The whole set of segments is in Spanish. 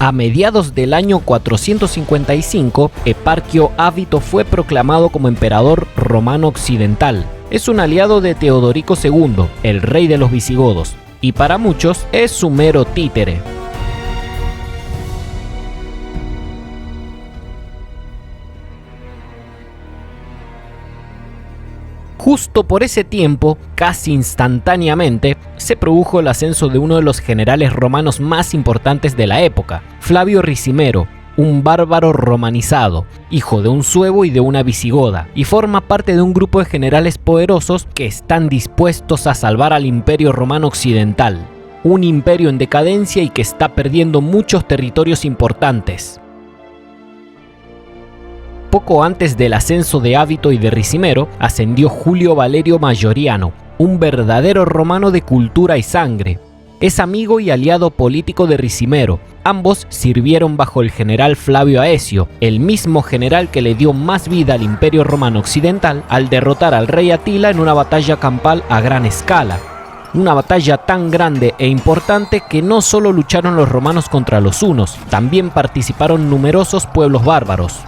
A mediados del año 455, Eparquio Ábito fue proclamado como emperador romano occidental. Es un aliado de Teodorico II, el rey de los visigodos, y para muchos es su mero títere. Justo por ese tiempo, casi instantáneamente, se produjo el ascenso de uno de los generales romanos más importantes de la época, Flavio Ricimero, un bárbaro romanizado, hijo de un suevo y de una visigoda, y forma parte de un grupo de generales poderosos que están dispuestos a salvar al Imperio Romano Occidental, un imperio en decadencia y que está perdiendo muchos territorios importantes. Poco antes del ascenso de Ábito y de Ricimero, ascendió Julio Valerio Mayoriano, un verdadero romano de cultura y sangre. Es amigo y aliado político de Ricimero. Ambos sirvieron bajo el general Flavio Aecio, el mismo general que le dio más vida al Imperio Romano Occidental al derrotar al rey Atila en una batalla campal a gran escala. Una batalla tan grande e importante que no solo lucharon los romanos contra los hunos, también participaron numerosos pueblos bárbaros.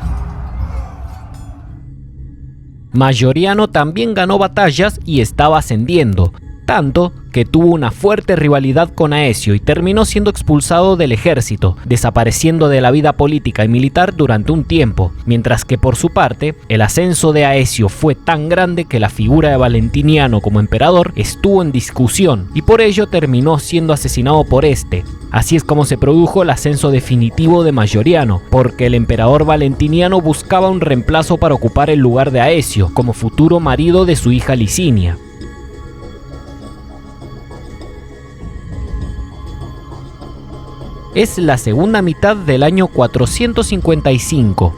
Mayoriano también ganó batallas y estaba ascendiendo, tanto que tuvo una fuerte rivalidad con Aecio y terminó siendo expulsado del ejército, desapareciendo de la vida política y militar durante un tiempo, mientras que por su parte, el ascenso de Aecio fue tan grande que la figura de Valentiniano como emperador estuvo en discusión y por ello terminó siendo asesinado por este. Así es como se produjo el ascenso definitivo de Mayoriano, porque el emperador Valentiniano buscaba un reemplazo para ocupar el lugar de Aecio como futuro marido de su hija Licinia. Es la segunda mitad del año 455.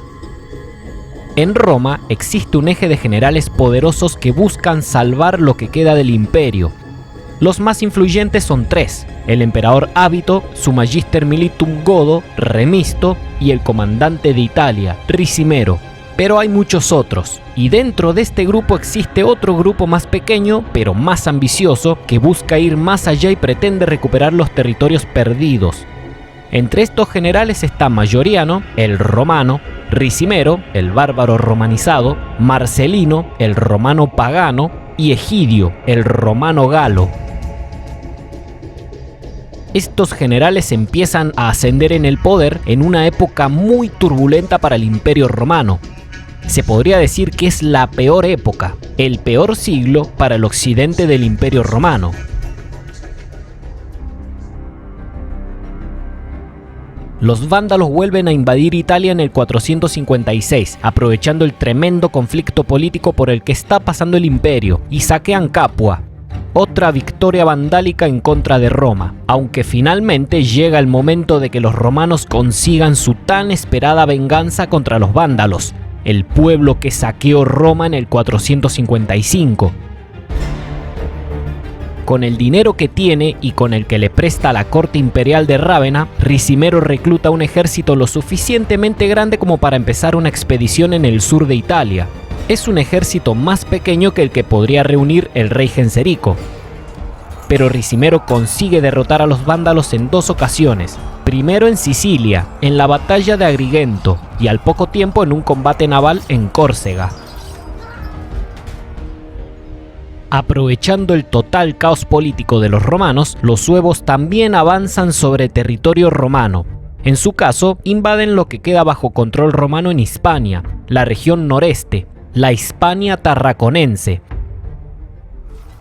En Roma existe un eje de generales poderosos que buscan salvar lo que queda del imperio. Los más influyentes son tres: el emperador Ábito, su Magister Militum Godo, Remisto, y el comandante de Italia, Ricimero. Pero hay muchos otros, y dentro de este grupo existe otro grupo más pequeño, pero más ambicioso, que busca ir más allá y pretende recuperar los territorios perdidos. Entre estos generales está Mayoriano, el romano, Ricimero, el bárbaro romanizado, Marcelino, el romano pagano, y Egidio, el romano galo. Estos generales empiezan a ascender en el poder en una época muy turbulenta para el Imperio Romano. Se podría decir que es la peor época, el peor siglo para el occidente del Imperio Romano. Los vándalos vuelven a invadir Italia en el 456, aprovechando el tremendo conflicto político por el que está pasando el imperio, y saquean Capua. Otra victoria vandálica en contra de Roma, aunque finalmente llega el momento de que los romanos consigan su tan esperada venganza contra los vándalos, el pueblo que saqueó Roma en el 455. Con el dinero que tiene y con el que le presta a la corte imperial de Rávena, Ricimero recluta un ejército lo suficientemente grande como para empezar una expedición en el sur de Italia. Es un ejército más pequeño que el que podría reunir el rey Genserico. Pero Ricimero consigue derrotar a los vándalos en dos ocasiones. Primero en Sicilia, en la batalla de Agrigento, y al poco tiempo en un combate naval en Córcega. Aprovechando el total caos político de los romanos, los suevos también avanzan sobre territorio romano. En su caso, invaden lo que queda bajo control romano en Hispania, la región noreste, la Hispania tarraconense.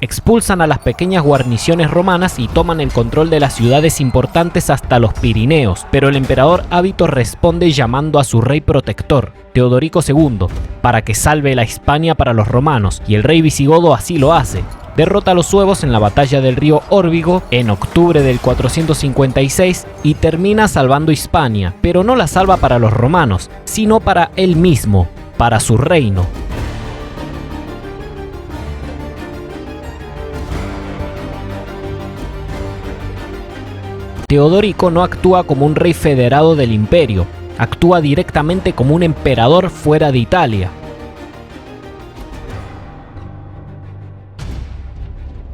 Expulsan a las pequeñas guarniciones romanas y toman el control de las ciudades importantes hasta los Pirineos, pero el emperador Ábito responde llamando a su rey protector, Teodorico II, para que salve la Hispania para los romanos, y el rey visigodo así lo hace. Derrota a los suevos en la batalla del río Órbigo en octubre del 456 y termina salvando Hispania, pero no la salva para los romanos, sino para él mismo, para su reino. Teodorico no actúa como un rey federado del imperio, actúa directamente como un emperador fuera de Italia.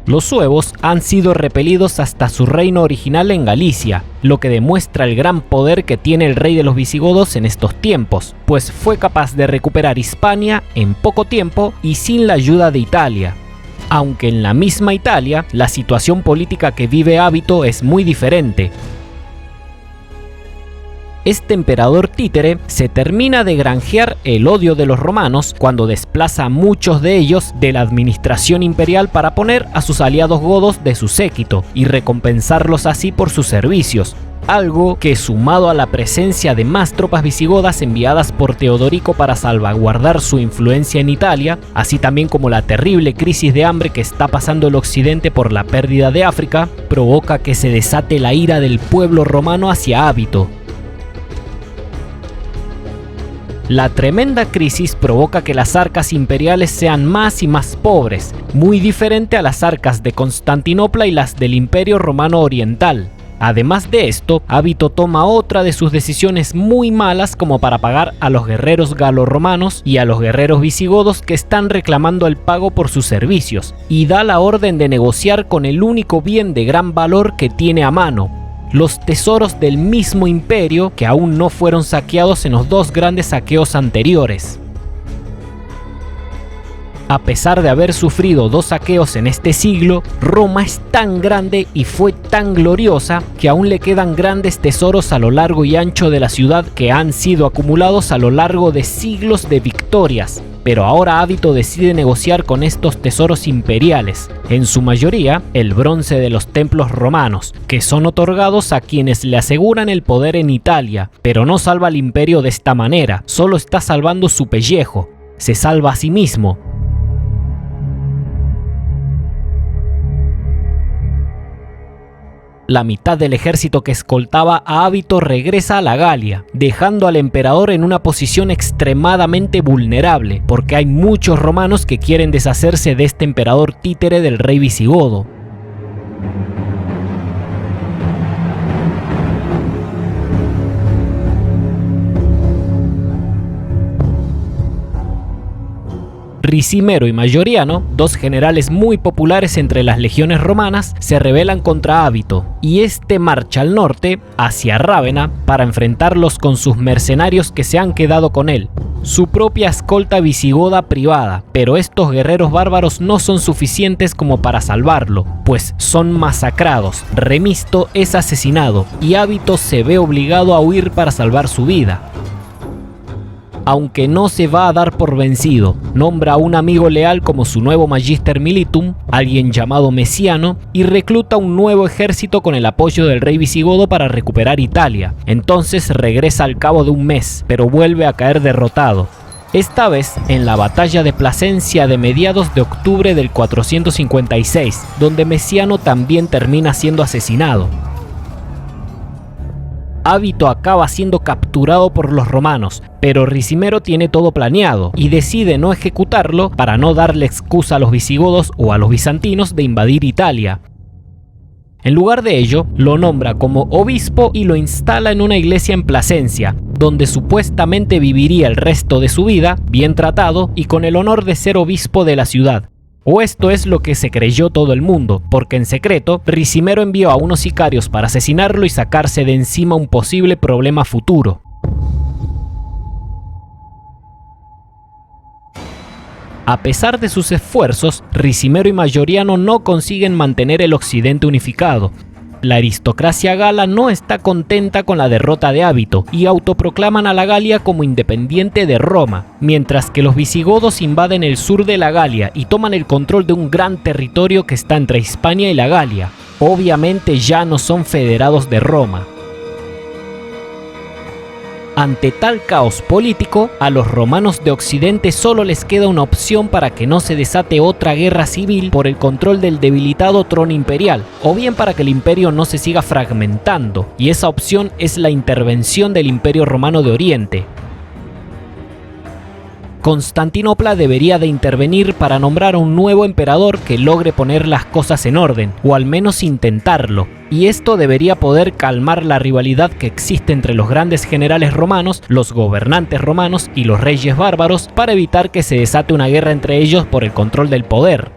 Los suevos han sido repelidos hasta su reino original en Galicia, lo que demuestra el gran poder que tiene el rey de los visigodos en estos tiempos, pues fue capaz de recuperar Hispania en poco tiempo y sin la ayuda de Italia. Aunque en la misma Italia, la situación política que vive Ábito es muy diferente. Este emperador títere se termina de granjear el odio de los romanos cuando desplaza a muchos de ellos de la administración imperial para poner a sus aliados godos de su séquito y recompensarlos así por sus servicios. Algo que, sumado a la presencia de más tropas visigodas enviadas por Teodorico para salvaguardar su influencia en Italia, así también como la terrible crisis de hambre que está pasando el occidente por la pérdida de África, provoca que se desate la ira del pueblo romano hacia Ábito. La tremenda crisis provoca que las arcas imperiales sean más y más pobres, muy diferente a las arcas de Constantinopla y las del Imperio Romano Oriental. Además de esto, Ábito toma otra de sus decisiones muy malas como para pagar a los guerreros galorromanos y a los guerreros visigodos que están reclamando el pago por sus servicios, y da la orden de negociar con el único bien de gran valor que tiene a mano: los tesoros del mismo imperio que aún no fueron saqueados en los dos grandes saqueos anteriores. A pesar de haber sufrido dos saqueos en este siglo, Roma es tan grande y fue tan gloriosa que aún le quedan grandes tesoros a lo largo y ancho de la ciudad que han sido acumulados a lo largo de siglos de victorias. Pero ahora Ábito decide negociar con estos tesoros imperiales, en su mayoría el bronce de los templos romanos, que son otorgados a quienes le aseguran el poder en Italia, pero no salva al imperio de esta manera, solo está salvando su pellejo, se salva a sí mismo. La mitad del ejército que escoltaba a Ábito regresa a la Galia, dejando al emperador en una posición extremadamente vulnerable, porque hay muchos romanos que quieren deshacerse de este emperador títere del rey visigodo. Ricimero y Mayoriano, dos generales muy populares entre las legiones romanas, se rebelan contra Ábito, y este marcha al norte, hacia Rávena, para enfrentarlos con sus mercenarios que se han quedado con él, su propia escolta visigoda privada, pero estos guerreros bárbaros no son suficientes como para salvarlo, pues son masacrados, Remisto es asesinado, y Ábito se ve obligado a huir para salvar su vida. Aunque no se va a dar por vencido, nombra a un amigo leal como su nuevo Magister Militum, alguien llamado Mesiano, y recluta un nuevo ejército con el apoyo del rey visigodo para recuperar Italia. Entonces regresa al cabo de un mes, pero vuelve a caer derrotado. Esta vez en la batalla de Plasencia de mediados de octubre del 456, donde Mesiano también termina siendo asesinado. Ábito acaba siendo capturado por los romanos, pero Ricimero tiene todo planeado y decide no ejecutarlo para no darle excusa a los visigodos o a los bizantinos de invadir Italia. En lugar de ello, lo nombra como obispo y lo instala en una iglesia en Plasencia, donde supuestamente viviría el resto de su vida, bien tratado y con el honor de ser obispo de la ciudad. O esto es lo que se creyó todo el mundo, porque en secreto, Ricimero envió a unos sicarios para asesinarlo y sacarse de encima un posible problema futuro. A pesar de sus esfuerzos, Ricimero y Mayoriano no consiguen mantener el occidente unificado. La aristocracia gala no está contenta con la derrota de Ábito y autoproclaman a la Galia como independiente de Roma, mientras que los visigodos invaden el sur de la Galia y toman el control de un gran territorio que está entre Hispania y la Galia. Obviamente ya no son federados de Roma. Ante tal caos político, a los romanos de Occidente solo les queda una opción para que no se desate otra guerra civil por el control del debilitado trono imperial, o bien para que el imperio no se siga fragmentando, y esa opción es la intervención del Imperio Romano de Oriente. Constantinopla debería de intervenir para nombrar a un nuevo emperador que logre poner las cosas en orden, o al menos intentarlo, y esto debería poder calmar la rivalidad que existe entre los grandes generales romanos, los gobernantes romanos y los reyes bárbaros, para evitar que se desate una guerra entre ellos por el control del poder.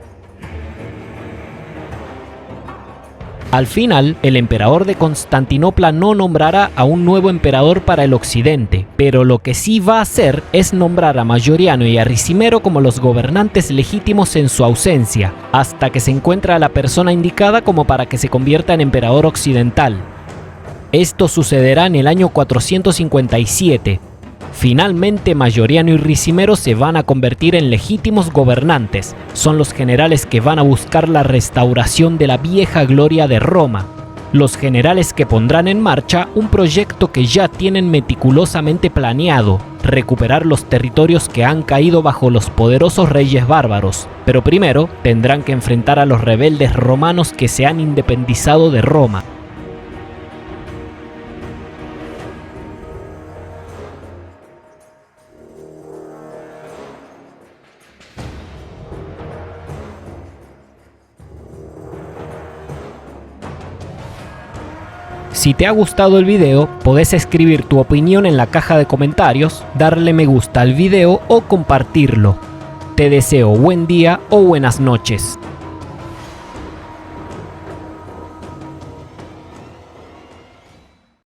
Al final, el emperador de Constantinopla no nombrará a un nuevo emperador para el occidente, pero lo que sí va a hacer es nombrar a Mayoriano y a Ricimero como los gobernantes legítimos en su ausencia, hasta que se encuentre a la persona indicada como para que se convierta en emperador occidental. Esto sucederá en el año 457. Finalmente, Mayoriano y Ricimero se van a convertir en legítimos gobernantes. Son los generales que van a buscar la restauración de la vieja gloria de Roma. Los generales que pondrán en marcha un proyecto que ya tienen meticulosamente planeado: recuperar los territorios que han caído bajo los poderosos reyes bárbaros. Pero primero tendrán que enfrentar a los rebeldes romanos que se han independizado de Roma. Si te ha gustado el video, podés escribir tu opinión en la caja de comentarios, darle me gusta al video o compartirlo. Te deseo buen día o buenas noches.